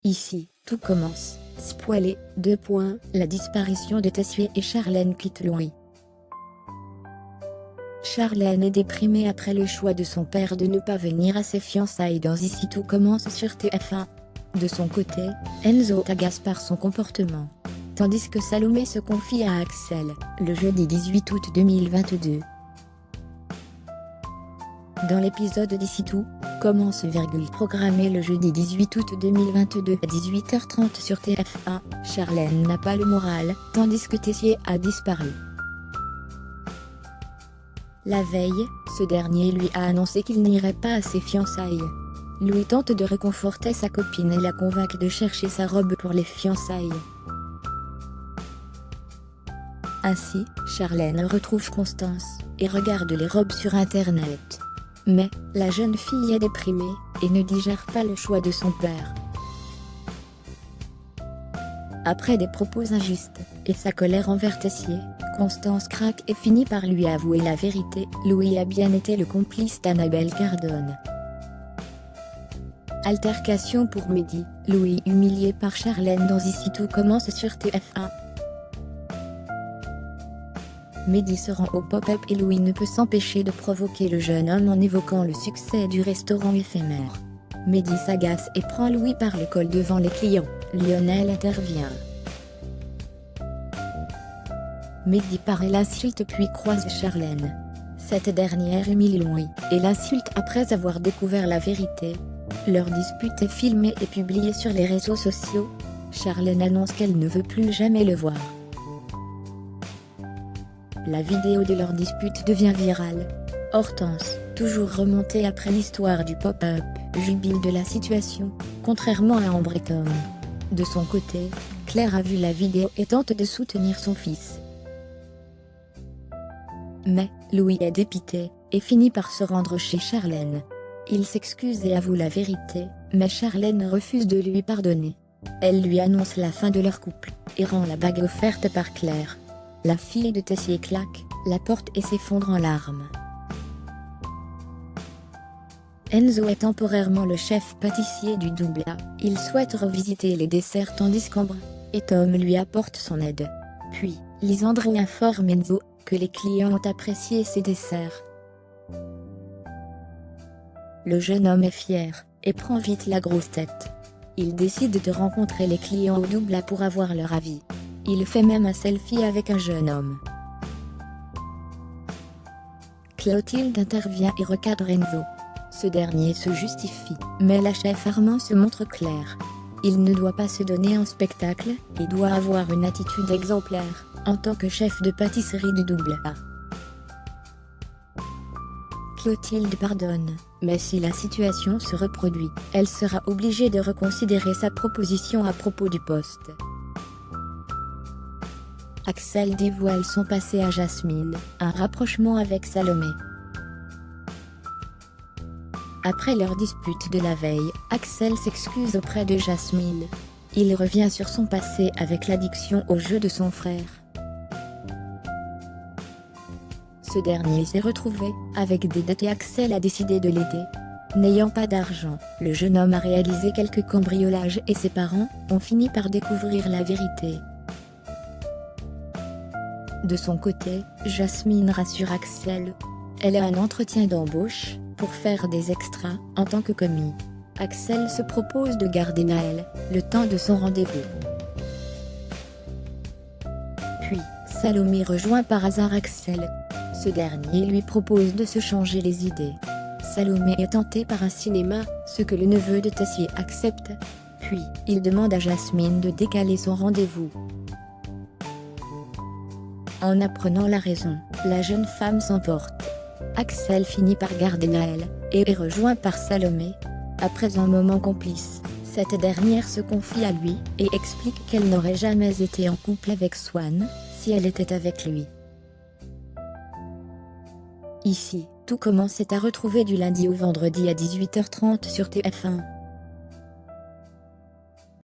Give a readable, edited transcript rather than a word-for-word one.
Ici, tout commence. Spoilé, la disparition de Tessier et Charlène quittent Louis. Charlène est déprimée après le choix de son père de ne pas venir à ses fiançailles dans Ici tout commence sur TF1. De son côté, Enzo t'agace par son comportement. Tandis que Salomé se confie à Axel, le jeudi 18 août 2022. Dans l'épisode d'Ici tout commence, programmé le jeudi 18 août 2022 à 18h30 sur TF1, Charlène n'a pas le moral, tandis que Tessier a disparu. La veille, ce dernier lui a annoncé qu'il n'irait pas à ses fiançailles. Louis tente de réconforter sa copine et la convainc de chercher sa robe pour les fiançailles. Ainsi, Charlène retrouve Constance, et regarde les robes sur internet. Mais, la jeune fille est déprimée, et ne digère pas le choix de son père. Après des propos injustes, et sa colère envers Tessier, Constance craque et finit par lui avouer la vérité, Louis a bien été le complice d'Annabelle Cardone. Altercation pour Mehdi, Louis humilié par Charlène dans Ici tout commence sur TF1. Mehdi se rend au pop-up et Louis ne peut s'empêcher de provoquer le jeune homme en évoquant le succès du restaurant éphémère. Mehdi s'agace et prend Louis par le col devant les clients. Lionel intervient. Mehdi part et l'insulte puis croise Charlène. Cette dernière humilie Louis et l'insulte après avoir découvert la vérité. Leur dispute est filmée et publiée sur les réseaux sociaux. Charlène annonce qu'elle ne veut plus jamais le voir. La vidéo de leur dispute devient virale. Hortense, toujours remontée après l'histoire du pop-up, jubile de la situation, contrairement à Ambre et Tom. De son côté, Claire a vu la vidéo et tente de soutenir son fils. Mais, Louis est dépité, et finit par se rendre chez Charlène. Il s'excuse et avoue la vérité, mais Charlène refuse de lui pardonner. Elle lui annonce la fin de leur couple, et rend la bague offerte par Claire. La fille de Tessier claque la porte et s'effondre en larmes. Enzo est temporairement le chef pâtissier du double A. Il souhaite revisiter les desserts tandis qu'Ambre et Tom lui apportent son aide. Puis, Lisandre informe Enzo que les clients ont apprécié ses desserts. Le jeune homme est fier et prend vite la grosse tête. Il décide de rencontrer les clients au double A pour avoir leur avis. Il fait même un selfie avec un jeune homme. Clotilde intervient et recadre Enzo. Ce dernier se justifie, mais la chef Armand se montre claire. Il ne doit pas se donner en spectacle, et doit avoir une attitude exemplaire, en tant que chef de pâtisserie du double A. Clotilde pardonne, mais si la situation se reproduit, elle sera obligée de reconsidérer sa proposition à propos du poste. Axel dévoile son passé à Jasmine, un rapprochement avec Salomé. Après leur dispute de la veille, Axel s'excuse auprès de Jasmine. Il revient sur son passé avec l'addiction au jeu de son frère. Ce dernier s'est retrouvé avec des dettes et Axel a décidé de l'aider. N'ayant pas d'argent, le jeune homme a réalisé quelques cambriolages et ses parents ont fini par découvrir la vérité. De son côté, Jasmine rassure Axel. Elle a un entretien d'embauche pour faire des extras en tant que commis. Axel se propose de garder Naël le temps de son rendez-vous. Puis, Salomé rejoint par hasard Axel. Ce dernier lui propose de se changer les idées. Salomé est tenté par un cinéma, ce que le neveu de Tessier accepte. Puis, il demande à Jasmine de décaler son rendez-vous. En apprenant la raison, la jeune femme s'emporte. Axel finit par garder Naël, et est rejoint par Salomé. Après un moment complice, cette dernière se confie à lui, et explique qu'elle n'aurait jamais été en couple avec Swan, si elle était avec lui. Ici, tout commence est à retrouver du lundi au vendredi à 18h30 sur TF1.